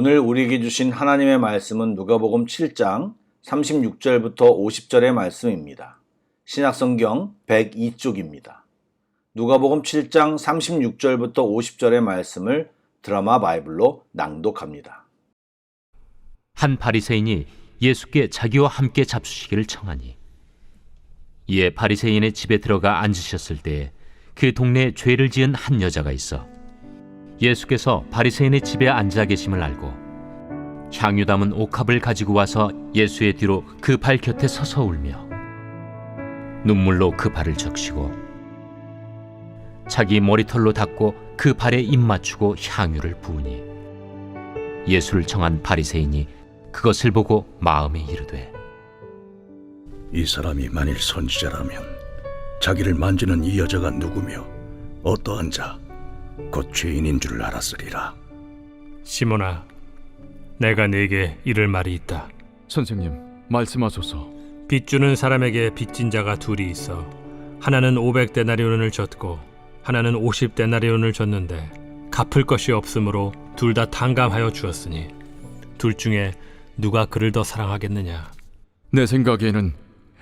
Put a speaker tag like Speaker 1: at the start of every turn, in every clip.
Speaker 1: 오늘 우리에게 주신 하나님의 말씀은 누가복음 7장 36절부터 50절의 말씀입니다. 신약성경 102쪽입니다. 누가복음 7장 36절부터 50절의 말씀을 드라마 바이블로 낭독합니다.
Speaker 2: 한 바리새인이 예수께 자기와 함께 잡수시기를 청하니 이에 바리새인의 집에 들어가 앉으셨을 때에 그 동네에 죄를 지은 한 여자가 있어 예수께서 바리새인의 집에 앉아 계심을 알고 향유 담은 옥합을 가지고 와서 예수의 뒤로 그 발 곁에 서서 울며 눈물로 그 발을 적시고 자기 머리털로 닦고 그 발에 입 맞추고 향유를 부으니 예수를 청한 바리새인이 그것을 보고 마음에 이르되
Speaker 3: 이 사람이 만일 선지자라면 자기를 만지는 이 여자가 누구며 어떠한 자 곧 죄인인 줄 알았으리라.
Speaker 4: 시몬아, 내가 네게 이를 말이 있다.
Speaker 5: 선생님, 말씀하소서.
Speaker 4: 빚 주는 사람에게 빚진 자가 둘이 있어 하나는 500데나리온을 졌고 하나는 50데나리온을 졌는데 갚을 것이 없으므로 둘 다 탕감하여 주었으니 둘 중에 누가 그를 더 사랑하겠느냐?
Speaker 5: 내 생각에는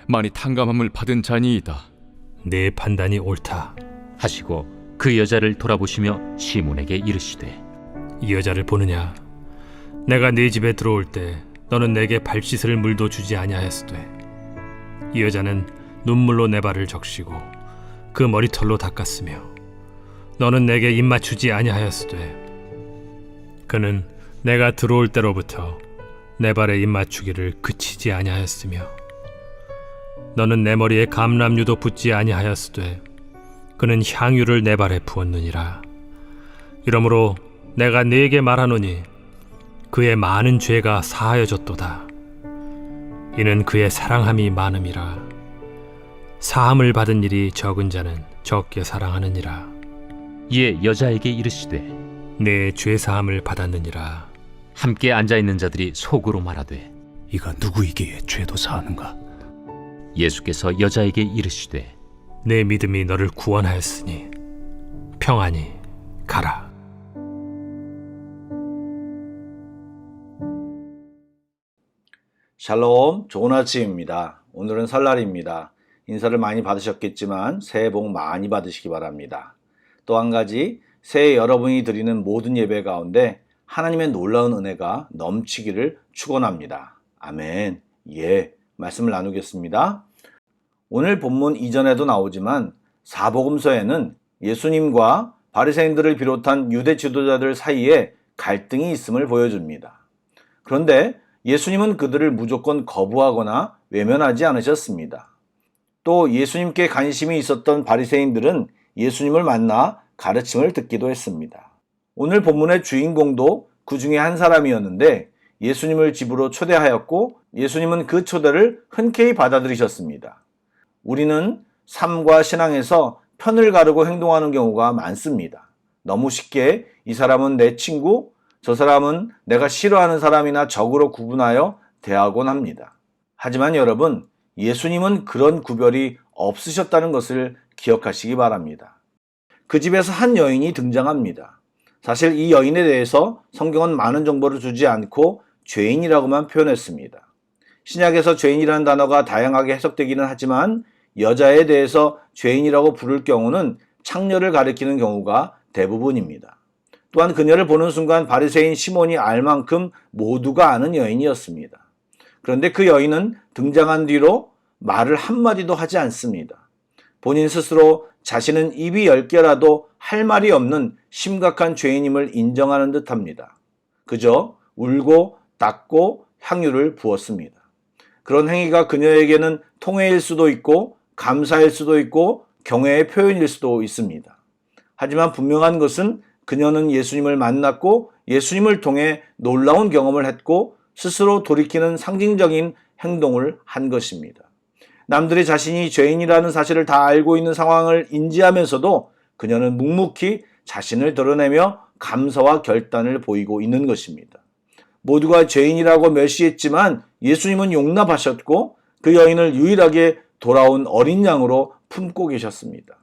Speaker 5: 많이 탕감함을 받은 자니이다.
Speaker 4: 네 판단이 옳다.
Speaker 2: 하시고 그 여자를 돌아보시며 시몬에게 이르시되
Speaker 4: 이 여자를 보느냐? 내가 네 집에 들어올 때 너는 내게 발 씻을 물도 주지 아니하였으되 이 여자는 눈물로 내 발을 적시고 그 머리털로 닦았으며 너는 내게 입 맞추지 아니하였으되 그는 내가 들어올 때로부터 내 발에 입 맞추기를 그치지 아니하였으며 너는 내 머리에 감람유도 붓지 아니하였으되 그는 향유를 내 발에 부었느니라. 이러므로 내가 네게 말하노니 그의 많은 죄가 사하여졌도다. 이는 그의 사랑함이 많음이라. 사함을 받은 일이 적은 자는 적게 사랑하느니라.
Speaker 2: 이에 여자에게 이르시되
Speaker 4: 내 죄 사함을 받았느니라.
Speaker 2: 함께 앉아있는 자들이 속으로 말하되
Speaker 3: 이가 누구이기에 죄도 사하는가?
Speaker 2: 예수께서 여자에게 이르시되
Speaker 4: 내 믿음이 너를 구원하였으니 평안히 가라.
Speaker 1: 샬롬, 좋은 아침입니다. 오늘은 설날입니다. 인사를 많이 받으셨겠지만 새해 복 많이 받으시기 바랍니다. 또 한 가지, 새해 여러분이 드리는 모든 예배 가운데 하나님의 놀라운 은혜가 넘치기를 축원합니다. 아멘. 말씀을 나누겠습니다. 오늘 본문 이전에도 나오지만 사복음서에는 예수님과 바리새인들을 비롯한 유대 지도자들 사이에 갈등이 있음을 보여줍니다. 그런데 예수님은 그들을 무조건 거부하거나 외면하지 않으셨습니다. 또 예수님께 관심이 있었던 바리새인들은 예수님을 만나 가르침을 듣기도 했습니다. 오늘 본문의 주인공도 그 중에 한 사람이었는데 예수님을 집으로 초대하였고 예수님은 그 초대를 흔쾌히 받아들이셨습니다. 우리는 삶과 신앙에서 편을 가르고 행동하는 경우가 많습니다. 너무 쉽게 이 사람은 내 친구, 저 사람은 내가 싫어하는 사람이나 적으로 구분하여 대하곤 합니다. 하지만 여러분, 예수님은 그런 구별이 없으셨다는 것을 기억하시기 바랍니다. 그 집에서 한 여인이 등장합니다. 사실 이 여인에 대해서 성경은 많은 정보를 주지 않고 죄인이라고만 표현했습니다. 신약에서 죄인이라는 단어가 다양하게 해석되기는 하지만 여자에 대해서 죄인이라고 부를 경우는 창녀를 가리키는 경우가 대부분입니다. 또한 그녀를 보는 순간 바리새인 시몬이 알 만큼 모두가 아는 여인이었습니다. 그런데 그 여인은 등장한 뒤로 말을 한마디도 하지 않습니다. 본인 스스로 자신은 입이 10개라도 할 말이 없는 심각한 죄인임을 인정하는 듯합니다. 그저 울고 닦고 향유를 부었습니다. 그런 행위가 그녀에게는 통회일 수도 있고 감사일 수도 있고 경외의 표현일 수도 있습니다. 하지만 분명한 것은 그녀는 예수님을 만났고 예수님을 통해 놀라운 경험을 했고 스스로 돌이키는 상징적인 행동을 한 것입니다. 남들이 자신이 죄인이라는 사실을 다 알고 있는 상황을 인지하면서도 그녀는 묵묵히 자신을 드러내며 감사와 결단을 보이고 있는 것입니다. 모두가 죄인이라고 멸시했지만 예수님은 용납하셨고 그 여인을 유일하게 돌아온 어린 양으로 품고 계셨습니다.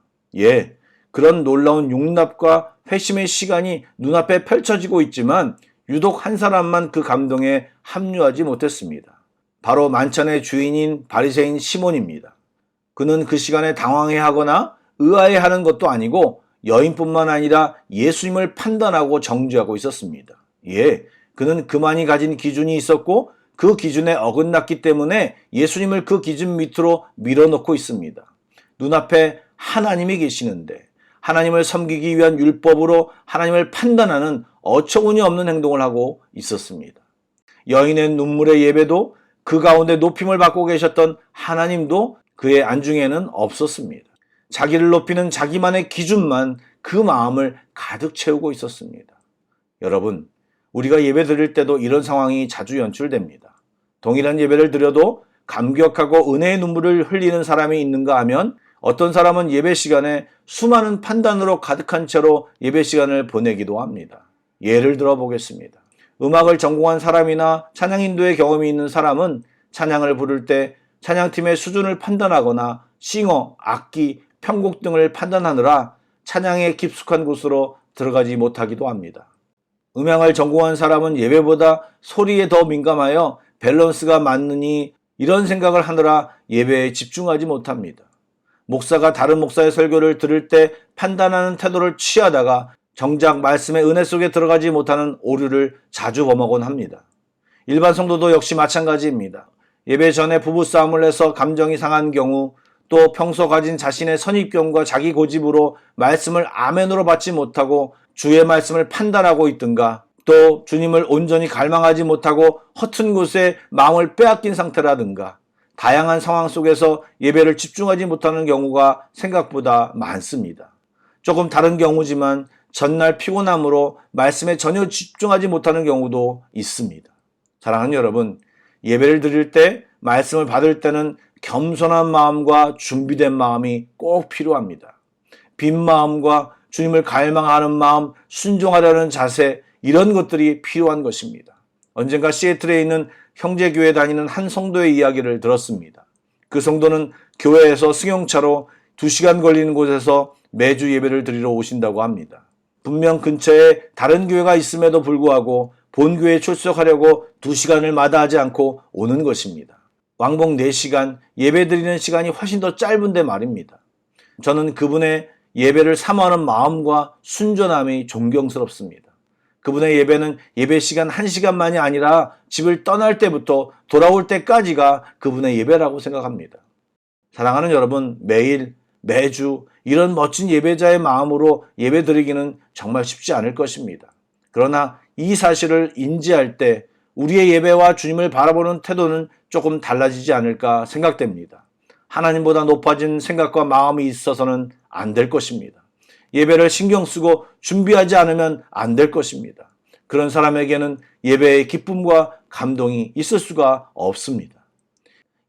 Speaker 1: 그런 놀라운 용납과 회심의 시간이 눈앞에 펼쳐지고 있지만 유독 한 사람만 그 감동에 합류하지 못했습니다. 바로 만찬의 주인인 바리새인 시몬입니다. 그는 그 시간에 당황해하거나 의아해하는 것도 아니고 여인뿐만 아니라 예수님을 판단하고 정죄하고 있었습니다. 그는 그만이 가진 기준이 있었고 그 기준에 어긋났기 때문에 예수님을 그 기준 밑으로 밀어넣고 있습니다. 눈앞에 하나님이 계시는데 하나님을 섬기기 위한 율법으로 하나님을 판단하는 어처구니 없는 행동을 하고 있었습니다. 여인의 눈물의 예배도 그 가운데 높임을 받고 계셨던 하나님도 그의 안중에는 없었습니다. 자기를 높이는 자기만의 기준만 그 마음을 가득 채우고 있었습니다. 여러분, 우리가 예배 드릴 때도 이런 상황이 자주 연출됩니다. 동일한 예배를 드려도 감격하고 은혜의 눈물을 흘리는 사람이 있는가 하면 어떤 사람은 예배 시간에 수많은 판단으로 가득한 채로 예배 시간을 보내기도 합니다. 예를 들어 보겠습니다. 음악을 전공한 사람이나 찬양 인도의 경험이 있는 사람은 찬양을 부를 때 찬양팀의 수준을 판단하거나 싱어, 악기, 편곡 등을 판단하느라 찬양의 깊숙한 곳으로 들어가지 못하기도 합니다. 음향을 전공한 사람은 예배보다 소리에 더 민감하여 밸런스가 맞느니 이런 생각을 하느라 예배에 집중하지 못합니다. 목사가 다른 목사의 설교를 들을 때 판단하는 태도를 취하다가 정작 말씀의 은혜 속에 들어가지 못하는 오류를 자주 범하곤 합니다. 일반 성도도 역시 마찬가지입니다. 예배 전에 부부싸움을 해서 감정이 상한 경우, 또 평소 가진 자신의 선입견과 자기 고집으로 말씀을 아멘으로 받지 못하고 주의 말씀을 판단하고 있든가, 또 주님을 온전히 갈망하지 못하고 허튼 곳에 마음을 빼앗긴 상태라든가, 다양한 상황 속에서 예배를 집중하지 못하는 경우가 생각보다 많습니다. 조금 다른 경우지만 전날 피곤함으로 말씀에 전혀 집중하지 못하는 경우도 있습니다. 사랑하는 여러분, 예배를 드릴 때, 말씀을 받을 때는 겸손한 마음과 준비된 마음이 꼭 필요합니다. 빈 마음과 주님을 갈망하는 마음, 순종하려는 자세, 이런 것들이 필요한 것입니다. 언젠가 시애틀에 있는 형제교회 다니는 한 성도의 이야기를 들었습니다. 그 성도는 교회에서 승용차로 2시간 걸리는 곳에서 매주 예배를 드리러 오신다고 합니다. 분명 근처에 다른 교회가 있음에도 불구하고 본교회에 출석하려고 2시간을 마다하지 않고 오는 것입니다. 왕복 4시간 예배 드리는 시간이 훨씬 더 짧은데 말입니다. 저는 그분의 예배를 사모하는 마음과 순전함이 존경스럽습니다. 그분의 예배는 예배 시간 1시간만이 아니라 집을 떠날 때부터 돌아올 때까지가 그분의 예배라고 생각합니다. 사랑하는 여러분, 매일, 매주 이런 멋진 예배자의 마음으로 예배 드리기는 정말 쉽지 않을 것입니다. 그러나 이 사실을 인지할 때 우리의 예배와 주님을 바라보는 태도는 조금 달라지지 않을까 생각됩니다. 하나님보다 높아진 생각과 마음이 있어서는 안 될 것입니다. 예배를 신경 쓰고 준비하지 않으면 안 될 것입니다. 그런 사람에게는 예배의 기쁨과 감동이 있을 수가 없습니다.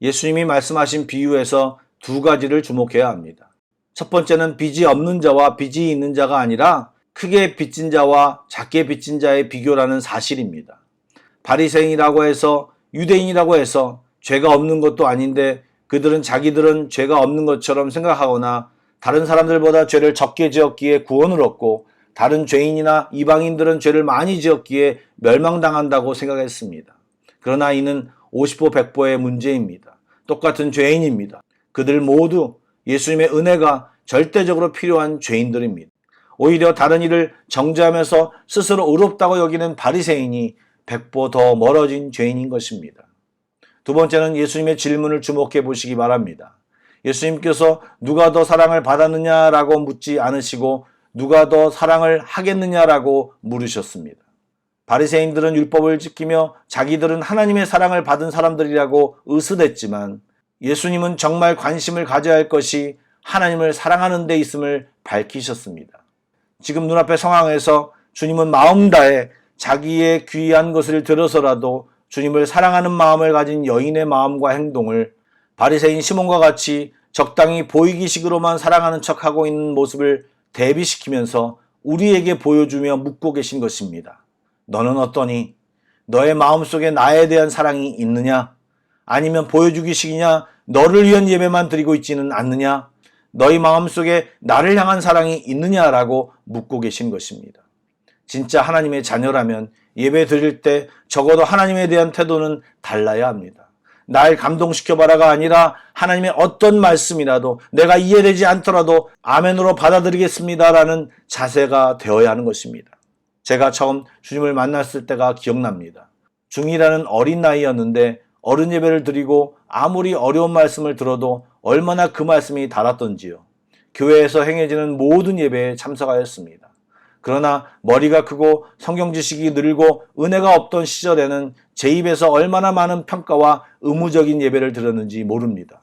Speaker 1: 예수님이 말씀하신 비유에서 2가지를 주목해야 합니다. 첫 번째는 빚이 없는 자와 빚이 있는 자가 아니라 크게 빚진 자와 작게 빚진 자의 비교라는 사실입니다. 바리새인이라고 해서, 유대인이라고 해서 죄가 없는 것도 아닌데 그들은 자기들은 죄가 없는 것처럼 생각하거나 다른 사람들보다 죄를 적게 지었기에 구원을 얻고 다른 죄인이나 이방인들은 죄를 많이 지었기에 멸망당한다고 생각했습니다. 그러나 이는 50보 100보의 문제입니다. 똑같은 죄인입니다. 그들 모두 예수님의 은혜가 절대적으로 필요한 죄인들입니다. 오히려 다른 일을 정죄하면서 스스로 의롭다고 여기는 바리새인이 100보 더 멀어진 죄인인 것입니다. 두 번째는 예수님의 질문을 주목해 보시기 바랍니다. 예수님께서 누가 더 사랑을 받았느냐라고 묻지 않으시고 누가 더 사랑을 하겠느냐라고 물으셨습니다. 바리새인들은 율법을 지키며 자기들은 하나님의 사랑을 받은 사람들이라고 의스댔지만 예수님은 정말 관심을 가져야 할 것이 하나님을 사랑하는 데 있음을 밝히셨습니다. 지금 눈앞의 상황에서 주님은 마음 다해 자기의 귀한 것을 들어서라도 주님을 사랑하는 마음을 가진 여인의 마음과 행동을 바리새인 시몬과 같이 적당히 보이기식으로만 사랑하는 척하고 있는 모습을 대비시키면서 우리에게 보여주며 묻고 계신 것입니다. 너는 어떠니? 너의 마음속에 나에 대한 사랑이 있느냐? 아니면 보여주기식이냐? 너를 위한 예배만 드리고 있지는 않느냐? 너희 마음속에 나를 향한 사랑이 있느냐라고 묻고 계신 것입니다. 진짜 하나님의 자녀라면 예배 드릴 때 적어도 하나님에 대한 태도는 달라야 합니다. 날 감동시켜봐라가 아니라 하나님의 어떤 말씀이라도 내가 이해되지 않더라도 아멘으로 받아들이겠습니다라는 자세가 되어야 하는 것입니다. 제가 처음 주님을 만났을 때가 기억납니다. 중2라는 어린 나이였는데 어른 예배를 드리고 아무리 어려운 말씀을 들어도 얼마나 그 말씀이 닿았던지요. 교회에서 행해지는 모든 예배에 참석하였습니다. 그러나 머리가 크고 성경 지식이 늘고 은혜가 없던 시절에는 제 입에서 얼마나 많은 평가와 의무적인 예배를 드렸는지 모릅니다.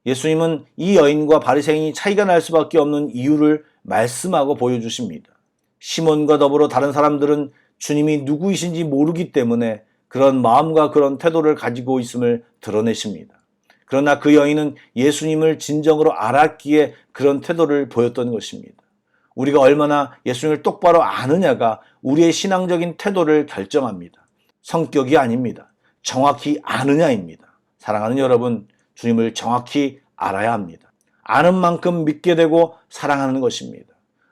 Speaker 1: 예수님은 이 여인과 바리새인이 차이가 날 수밖에 없는 이유를 말씀하고 보여주십니다. 시몬과 더불어 다른 사람들은 주님이 누구이신지 모르기 때문에 그런 마음과 그런 태도를 가지고 있음을 드러내십니다. 그러나 그 여인은 예수님을 진정으로 알았기에 그런 태도를 보였던 것입니다. 우리가 얼마나 예수님을 똑바로 아느냐가 우리의 신앙적인 태도를 결정합니다. 성격이 아닙니다. 정확히 아느냐입니다. 사랑하는 여러분, 주님을 정확히 알아야 합니다. 아는 만큼 믿게 되고 사랑하는 것입니다.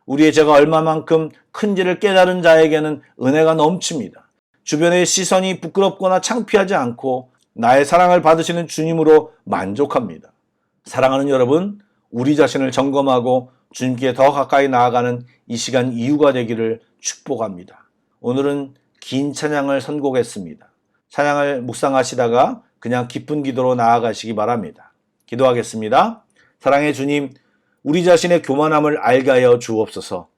Speaker 1: 우리의 죄가 얼마만큼 큰지를 깨달은 자에게는 은혜가 넘칩니다. 주변의 시선이 부끄럽거나 창피하지 않고 나의 사랑을 받으시는 주님으로 만족합니다. 사랑하는 여러분, 우리 자신을 점검하고 주님께 더 가까이 나아가는 이 시간 이유가 되기를 축복합니다. 오늘은 긴 찬양을 선곡했습니다. 찬양을 묵상하시다가 그냥 깊은 기도로 나아가시기 바랍니다. 기도하겠습니다. 사랑의 주님, 우리 자신의 교만함을 알게 하여 주옵소서.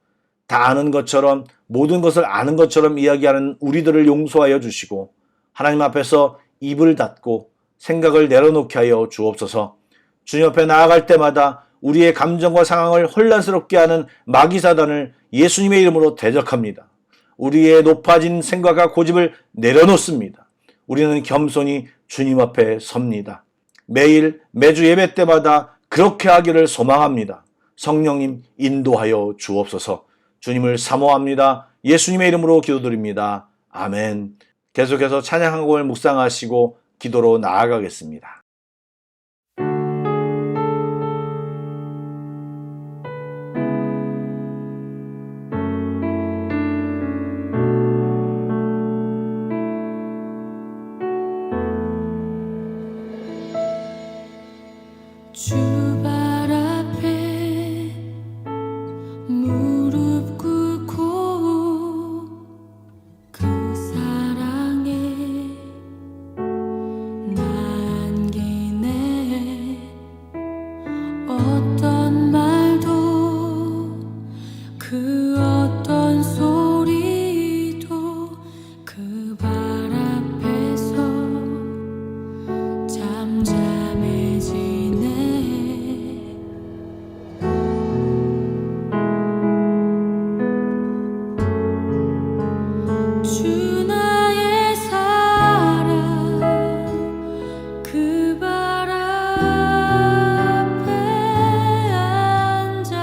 Speaker 1: 다 아는 것처럼 모든 것을 아는 것처럼 이야기하는 우리들을 용서하여 주시고 하나님 앞에서 입을 닫고 생각을 내려놓게 하여 주옵소서. 주님 앞에 나아갈 때마다 우리의 감정과 상황을 혼란스럽게 하는 마귀사단을 예수님의 이름으로 대적합니다. 우리의 높아진 생각과 고집을 내려놓습니다. 우리는 겸손히 주님 앞에 섭니다. 매일 매주 예배 때마다 그렇게 하기를 소망합니다. 성령님 인도하여 주옵소서. 주님을 사모합니다. 예수님의 이름으로 기도드립니다. 아멘. 계속해서 찬양 한 곡을 묵상하시고 기도로 나아가겠습니다.
Speaker 6: 주 발 앞에 무릎 꿇고 그 사랑에 남기네. 어떤 말도 그 어떤 소리도 그 발 앞에서 잠잠해지네. 주 나의 사랑 그 발 앞에 앉아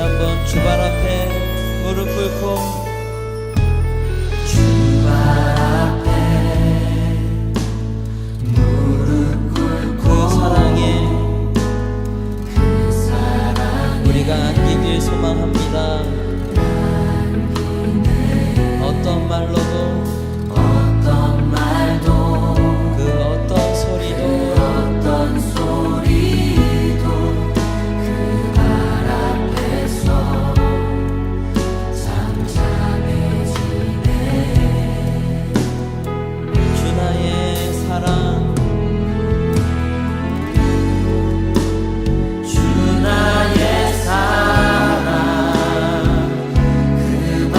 Speaker 7: 한번 주발 앞에 무릎 꿇고 그 사랑에 우리가 안기길 소망합니다. 어떤 말로도 그 어떤 소리도 그 말 앞에서 잠잠해지네. 주 나의 사랑, 주 나의 사랑, 그 말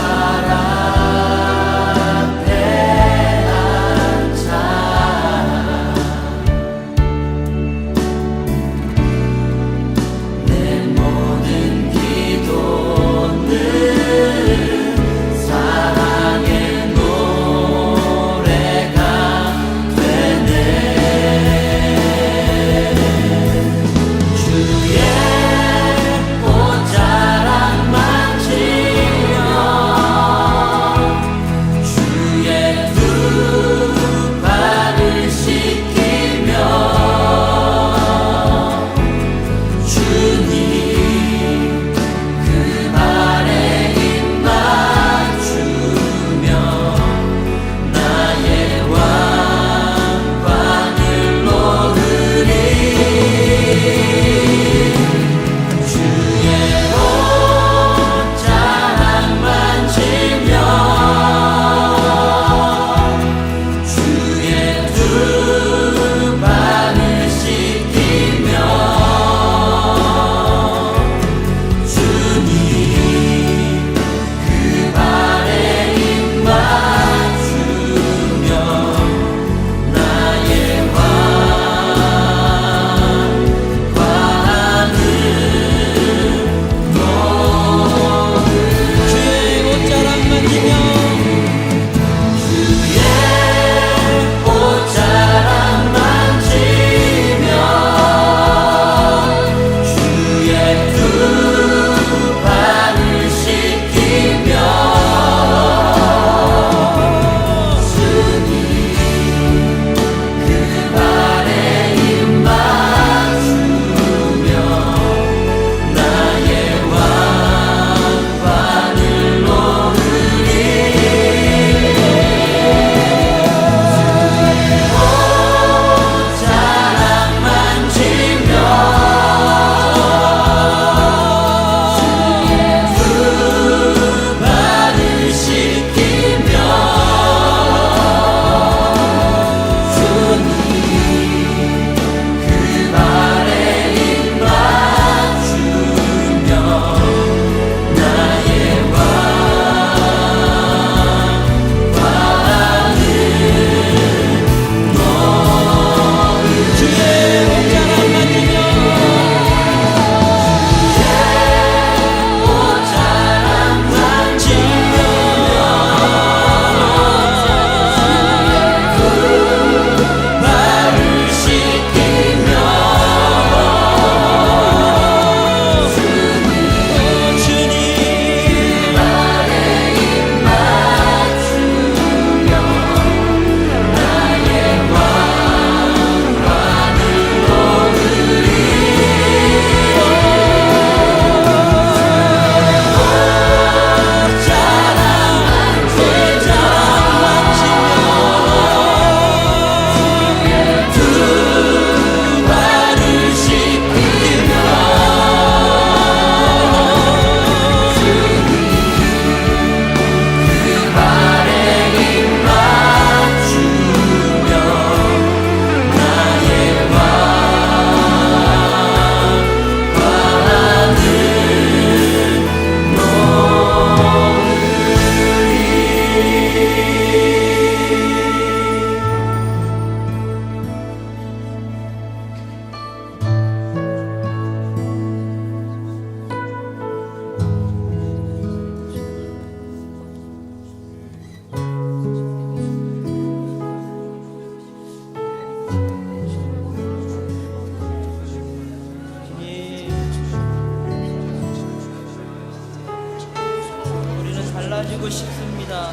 Speaker 7: 달라지고 싶습니다.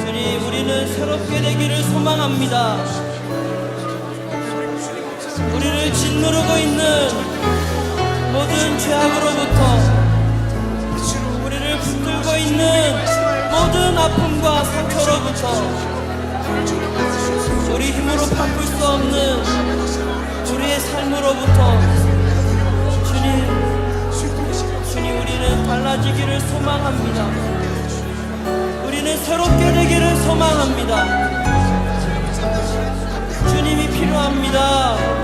Speaker 7: 주님, 우리는 새롭게 되기를 소망합니다. 우리를 짓누르고 있는 모든 죄악으로부터, 우리를 붙들고 있는 모든 아픔과 상처로부터, 우리 힘으로 바꿀 수 없는 우리의 삶으로부터 주님, 우리는 달라지기를 소망합니다. 우리는 새롭게 되기를 소망합니다. 주님이 필요합니다.